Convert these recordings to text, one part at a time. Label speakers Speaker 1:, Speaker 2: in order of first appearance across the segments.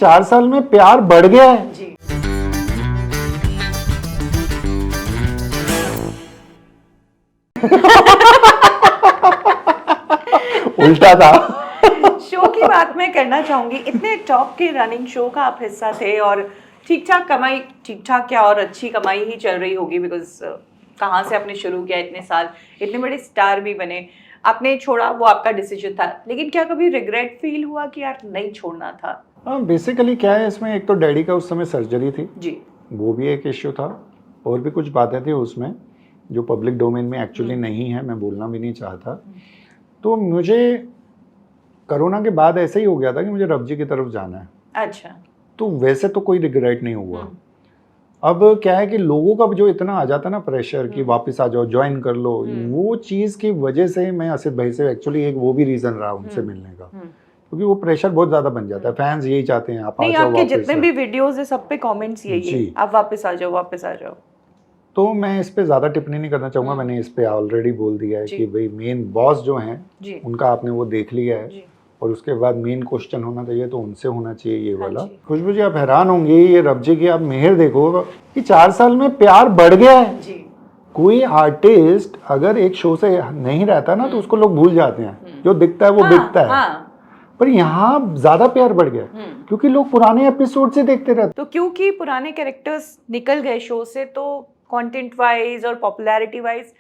Speaker 1: 4 साल में प्यार बढ़ गया है
Speaker 2: जी।
Speaker 1: उल्टा था।
Speaker 2: शो की बात मैं करना चाहूंगी। इतने टॉप के रनिंग शो का आप हिस्सा थे और ठीक ठाक कमाई, ठीक ठाक क्या और अच्छी कमाई ही चल रही होगी, बिकॉज कहाँ से आपने शुरू किया, इतने साल इतने बड़े स्टार भी बने, आपने छोड़ा वो आपका डिसीजन था, लेकिन क्या कभी रिग्रेट फील हुआ कि यार नहीं छोड़ना था?
Speaker 1: हाँ, बेसिकली क्या है इसमें, एक तो डैडी का उस समय सर्जरी थी
Speaker 2: जी।
Speaker 1: वो भी एक इश्यू था, और भी कुछ बातें थी उसमें जो पब्लिक डोमेन में एक्चुअली नहीं है, मैं बोलना भी नहीं चाहता। तो मुझे कोरोना के बाद ऐसे ही हो गया था कि मुझे रब जी की तरफ जाना है।
Speaker 2: अच्छा।
Speaker 1: तो वैसे तो कोई रिग्रेट नहीं हुआ। अब क्या है कि लोगों का जो इतना आ जाता ना प्रेशर कि वापस आ जाओ, ज्वाइन कर लो, वो चीज़ की वजह से मैं असित भाई से एक्चुअली एक वो भी रीज़न रहा उनसे मिलने का, क्योंकि वो प्रेशर बहुत ज़्यादा बन जाता है। फैंस यही चाहते हैं आप आ
Speaker 2: नहीं,
Speaker 1: जाओ
Speaker 2: आपके
Speaker 1: वापस।
Speaker 2: जितने भी वीडियोस है सब पे कमेंट्स यही है,
Speaker 1: जी।
Speaker 2: आप वापस आ जाओ, वापस आ जाओ।
Speaker 1: तो मैं इस पे ज़्यादा टिप्पणी नहीं करना चाहूँगा, मैंने इस पे ऑलरेडी बोल दिया है
Speaker 2: जी।
Speaker 1: कि भाई मेन बॉस जो हैं
Speaker 2: जी।
Speaker 1: उनका आपने वो देख लिया है,
Speaker 2: जी।
Speaker 1: और उसके बाद मेन क्वेश्चन होना चाहिए तो उनसे होना चाहिए ये
Speaker 2: हाँ
Speaker 1: वाला।
Speaker 2: जी।
Speaker 1: खुशबू जी आप हैरान होंगी, ये रब जी की आप मेहर देखो कि 4 साल में प्यार बढ़ गया है।
Speaker 2: जी।
Speaker 1: कोई आर्टिस्ट अगर एक शो से नहीं रहता ना तो उसको लोग भूल जाते हैं, जो दिखता है वो बिकता है। पर यहाँ ज्यादा प्यार बढ़ गया क्योंकि लोग पुराने एपिसोड से देखते रहते।
Speaker 2: तो क्योंकि पुराने कैरेक्टर्स निकल गए शो से, तो कंटेंट वाइज और पॉपुलैरिटी वाइज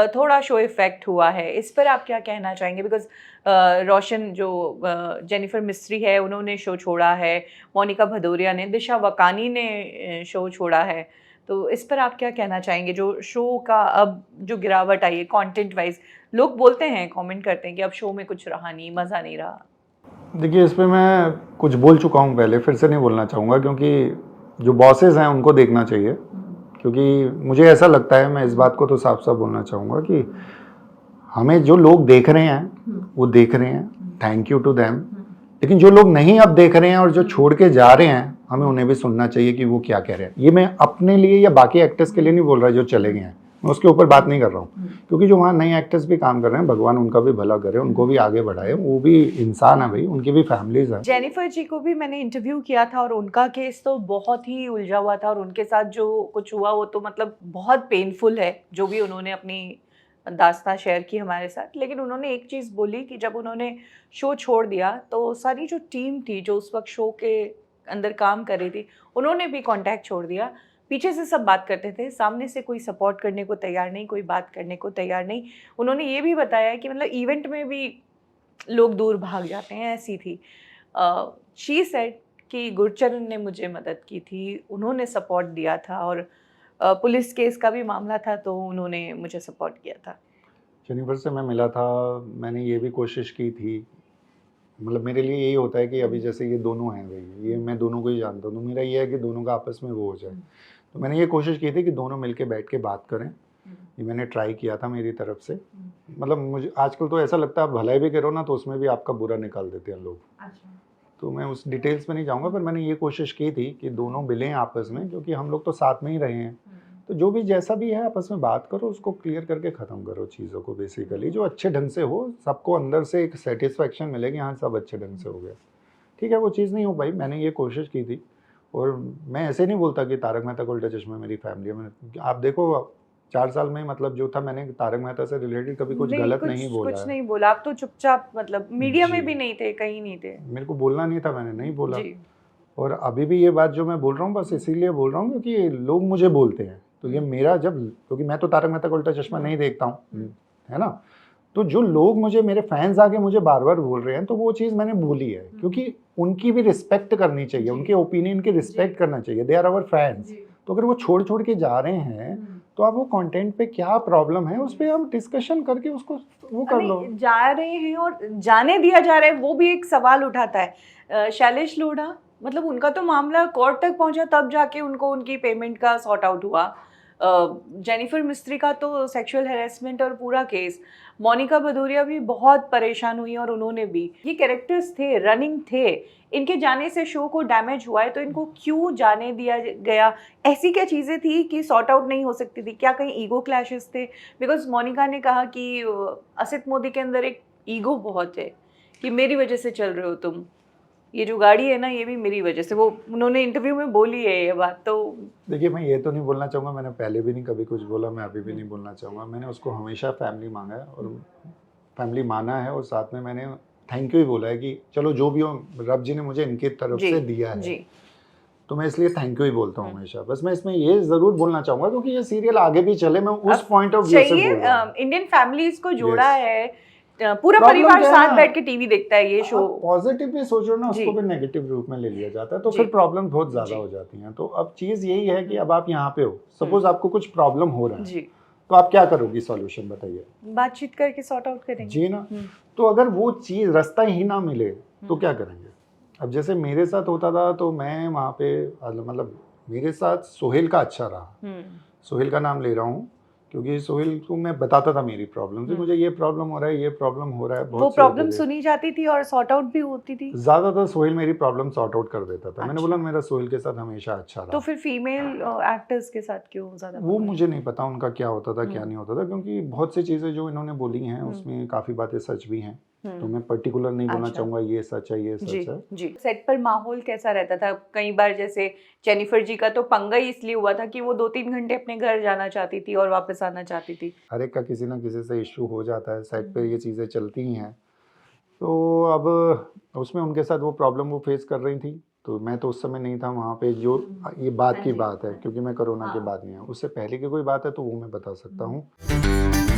Speaker 2: थोड़ा शो इफेक्ट हुआ है। इस पर आप क्या कहना चाहेंगे? बिकॉज रोशन जो जेनिफर मिस्त्री है उन्होंने शो छोड़ा है, मोनिका भदौरिया ने, दिशा वकानी ने शो छोड़ा है, तो इस पर आप क्या कहना चाहेंगे? जो शो का अब जो गिरावट आई है कंटेंट वाइज, लोग बोलते हैं, कमेंट करते हैं कि अब शो में कुछ रहा नहीं, मज़ा नहीं रहा।
Speaker 1: देखिए इस पे मैं कुछ बोल चुका हूँ पहले, फिर से नहीं बोलना चाहूँगा, क्योंकि जो बॉसेस हैं उनको देखना चाहिए। क्योंकि मुझे ऐसा लगता है, मैं इस बात को तो साफ साफ बोलना चाहूँगा कि हमें जो लोग देख रहे हैं वो देख रहे हैं, थैंक यू टू देम। लेकिन जो लोग नहीं अब देख रहे हैं और जो छोड़ के जा रहे हैं, हमें उन्हें भी सुनना चाहिए कि वो क्या कह रहे हैं। ये मैं अपने लिए या बाकी एक्टर्स के लिए नहीं बोल रहा जो चले गए हैं, मैं उसके ऊपर बात नहीं कर रहा हूँ, क्योंकि जो वहाँ नए एक्टर्स भी काम कर रहे हैं, भगवान उनका भी भला करे, उनको भी आगे बढ़ाए, वो भी इंसान है भाई, उनकी भी फैमिलीज है।
Speaker 2: जेनिफर जी को भी मैंने इंटरव्यू किया था और उनका केस तो बहुत ही उलझा हुआ था, और उनके साथ जो कुछ हुआ वो तो मतलब बहुत पेनफुल है, जो भी उन्होंने अपनी दास्तां शेयर की हमारे साथ। लेकिन उन्होंने एक चीज़ बोली कि जब उन्होंने शो छोड़ दिया तो सारी जो टीम थी जो उस वक्त शो के अंदर काम कर रही थी, उन्होंने भी कांटेक्ट छोड़ दिया। पीछे से सब बात करते थे, सामने से कोई सपोर्ट करने को तैयार नहीं, कोई बात करने को तैयार नहीं। उन्होंने ये भी बताया कि मतलब इवेंट में भी लोग दूर भाग जाते हैं, ऐसी थी। शी सेड कि गुरचरण ने मुझे मदद की थी, उन्होंने सपोर्ट दिया था, और पुलिस केस का भी मामला था तो उन्होंने मुझे सपोर्ट किया था।
Speaker 1: जेनिफर से मैं मिला था, मैंने ये भी कोशिश की थी, मतलब मेरे लिए यही होता है कि अभी जैसे ये दोनों हैं भाई, ये मैं दोनों को ही जानता हूँ, तो मेरा ये है कि दोनों का आपस में वो हो जाए। तो मैंने ये कोशिश की थी कि दोनों मिलके बैठ के बात करें, ये मैंने ट्राई किया था मेरी तरफ से। मतलब मुझे आजकल तो ऐसा लगता है आप भलाई भी करो ना तो उसमें भी आपका बुरा निकाल देते हैं लोग। तो मैं उस डिटेल्स में नहीं जाऊँगा, पर मैंने ये कोशिश की थी कि दोनों मिलें आपस में, क्योंकि हम लोग तो साथ में ही रहे हैं। तो जो भी जैसा भी है आपस में बात करो, उसको क्लियर करके ख़त्म करो चीज़ों को, बेसिकली जो अच्छे ढंग से हो, सबको अंदर से एक सेटिस्फेक्शन मिलेगी, हाँ सब अच्छे ढंग से हो गया। ठीक है, वो चीज़ नहीं हो पाई, मैंने ये कोशिश की थी। और मैं ऐसे नहीं बोलता कि तारक मेहता का उल्टा चश्मा मेरी फैमिली है। मैंने, आप देखो 4 साल में मतलब जो था, मैंने तारक मेहता से रिलेटेड कभी कुछ गलत नहीं बोला
Speaker 2: कुछ
Speaker 1: है।
Speaker 2: नहीं बोला, आप तो चुपचाप, मतलब मीडिया में
Speaker 1: जी।
Speaker 2: भी नहीं थे, कहीं नहीं थे।
Speaker 1: मेरे को बोलना नहीं था, मैंने नहीं बोला।
Speaker 2: जी।
Speaker 1: और अभी भी ये बात जो मैं बोल रहा हूँ बस इसीलिए बोल रहा हूँ क्योंकि लोग मुझे बोलते हैं, तो ये मेरा जब, क्योंकि मैं तो तारक मेहता का उल्टा चश्मा नहीं देखता हूँ, है ना। तो जो लोग मुझे, मेरे फैंस आके मुझे बार बार बोल रहे हैं, तो वो चीज़ मैंने बोली है, क्योंकि उनकी भी रिस्पेक्ट करनी चाहिए, उनके ओपिनियन की रिस्पेक्ट करना चाहिए, दे आर आवर फैंस। तो अगर वो छोड़ छोड़ के जा रहे हैं तो आप वो कंटेंट पे क्या प्रॉब्लम है उस पर हम डिस्कशन करके उसको वो कर लो।
Speaker 2: जा रहे हैं और जाने दिया जा रहा है, वो भी एक सवाल उठाता है। शैलेश लोढ़ा, मतलब उनका तो मामला कोर्ट तक पहुंचा, तब जाके उनको उनकी पेमेंट का सॉर्ट आउट हुआ। जेनिफर मिस्त्री का तो सेक्सुअल हैरेसमेंट और पूरा केस। मोनिका भदौरिया भी बहुत परेशान हुई, और उन्होंने भी, ये कैरेक्टर्स थे, रनिंग थे, इनके जाने से शो को डैमेज हुआ है, तो इनको क्यों जाने दिया गया? ऐसी क्या चीज़ें थी कि सॉर्ट आउट नहीं हो सकती थी? क्या कहीं ईगो क्लैशेस थे? बिकॉज मोनिका ने कहा कि असित मोदी के अंदर एक ईगो बहुत है कि मेरी वजह से चल रहे हो तुम। ये जो गाड़ी है ना ये भी मेरी वजह से, वो उन्होंने इंटरव्यू में बोली है ये बात। तो
Speaker 1: देखिए मैं ये तो नहीं बोलना चाहूँगा, मैंने पहले भी नहीं कभी कुछ बोला, मैं अभी भी नहीं बोलना चाहूँगा। मैंने उसको हमेशा फैमिली मांगा है और फैमिली माना है, और साथ में मैंने थैंक यू ही बोला है कि चलो जो भी हो, रब जी ने मुझे इनकी तरफ
Speaker 2: जी
Speaker 1: से दिया है,
Speaker 2: जी
Speaker 1: तो मैं इसलिए थैंक यू ही बोलता हूँ हमेशा। बस मैं इसमें ये ज़रूर बोलना चाहूँगा क्योंकि ये सीरियल आगे भी चले, मैं उस
Speaker 2: अब
Speaker 1: पॉइंट ऑफ व्यू से
Speaker 2: चाहिए
Speaker 1: बोल रहा हूँ।
Speaker 2: इंडियन फैमिलीज को जोड़ा
Speaker 1: Yes.
Speaker 2: है, पूरा
Speaker 1: Problem
Speaker 2: परिवार
Speaker 1: क्या है
Speaker 2: साथ
Speaker 1: ना,
Speaker 2: बैठ के टीवी देखता है ये शो।
Speaker 1: आप पॉजिटिव भी सोचो ना,
Speaker 2: जी
Speaker 1: उसको भी नेगेटिव रूप में ले लिया जाता है, तो
Speaker 2: जी
Speaker 1: फिर प्रॉब्लम बहुत ज़्यादा
Speaker 2: जी
Speaker 1: हो जाती हैं। तो अब चीज़ यही है कि अब आप यहाँ पे हो, सपोज आपको कुछ प्रॉब्लम हो रहा है,
Speaker 2: जी,
Speaker 1: तो आप क्या करोगी? सॉल्यूशन बताइए।
Speaker 2: बातचीत करके सॉर्ट आउट करेंगे।
Speaker 1: जी ना।
Speaker 2: हम्म,
Speaker 1: तो अगर वो चीज़ रास्ता ही ना मिले तो
Speaker 2: हम्म,
Speaker 1: क्या करेंगे? अब जैसे मेरे साथ होता था, तो मैं वहाँ पे मतलब मेरे साथ सोहेल का अच्छा रहा।
Speaker 2: हम्म,
Speaker 1: सोहेल का नाम ले रहा हूँ क्योंकि सोहेल को मैं बताता था मेरी प्रॉब्लम थी, मुझे ये प्रॉब्लम हो रहा है, ये प्रॉब्लम हो रहा है,
Speaker 2: वो
Speaker 1: बहुत सी होते
Speaker 2: प्रॉब्लम
Speaker 1: थे।
Speaker 2: सुनी जाती थी और सॉर्ट आउट भी होती थी।
Speaker 1: ज़्यादातर सोहेल मेरी प्रॉब्लम सॉर्ट आउट कर देता था। मैंने बोला
Speaker 2: अच्छा,
Speaker 1: मेरा सोहेल के साथ हमेशा अच्छा
Speaker 2: तो
Speaker 1: रहा।
Speaker 2: फिर फीमेल एक्टर्स के साथ क्यों ज्यादा
Speaker 1: वो
Speaker 2: प्रॉब्लम?
Speaker 1: मुझे नहीं पता उनका क्या होता था, क्या
Speaker 2: हम्म
Speaker 1: नहीं होता था, क्योंकि बहुत सी चीज़ें जो इन्होंने बोली हैं
Speaker 2: हम्म
Speaker 1: उसमें काफ़ी बातें सच भी हैं। तो
Speaker 2: हम्म,
Speaker 1: मैं पर्टिकुलर नहीं बोलना
Speaker 2: अच्छा,
Speaker 1: चाहूँगा ये सच है, ये
Speaker 2: जी
Speaker 1: सच है।
Speaker 2: जी। सेट पर माहौल कैसा रहता था? कई बार जैसे जेनिफर जी का तो पंगा ही इसलिए हुआ था कि वो 2-3 घंटे अपने घर जाना चाहती थी और वापस आना चाहती थी।
Speaker 1: हर एक का किसी ना किसी से इश्यू हो जाता है, साइड पे
Speaker 2: हम्म,
Speaker 1: ये चीज़ें चलती ही हैं। तो अब उसमें उनके साथ वो प्रॉब्लम वो फेस कर रही थी, तो मैं तो उस समय नहीं था वहाँ पे, जो ये बात
Speaker 2: हाँ
Speaker 1: की
Speaker 2: जी,
Speaker 1: बात है,
Speaker 2: हाँ जी,
Speaker 1: क्योंकि मैं कोरोना के
Speaker 2: हाँ।
Speaker 1: बाद नहीं आया। उससे पहले की कोई बात है तो वो मैं बता सकता
Speaker 2: हम्म।
Speaker 1: हूँ।